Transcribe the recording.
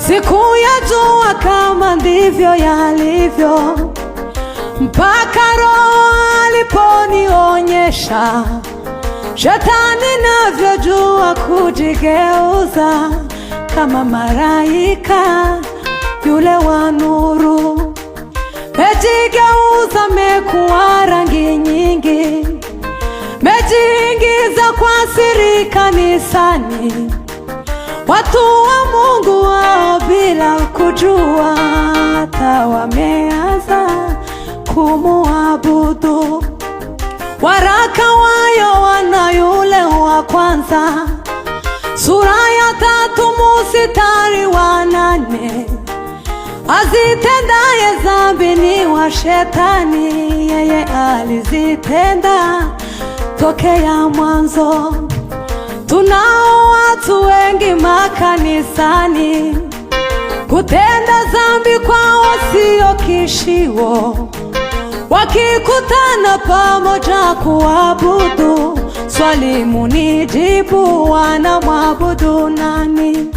Sikuyajua kama ndivyo yalivyo, mpaka Roho aliponionyesha. Shetani navyojua kujigeuza kama malaika yule wa nuru. Mejigeuza mekuwa rangi nyingi, mejiingiza kwa siri kanisani. Watu wa Mungu wao bila kujua, hata wameanza kumuabudu. Waraka wa Yohana yule wa kwanza, sura ya 3 mstari wa 8. Azitendaye dhambi ni wa Shetani, yeye alizitenda tokea mwanzo. Tunao watu wengi makanisani, kutenda dhambi kwao sio kishio. Wakikutana pamoja kuabudu, swali munijibu, wanamwabudu nani?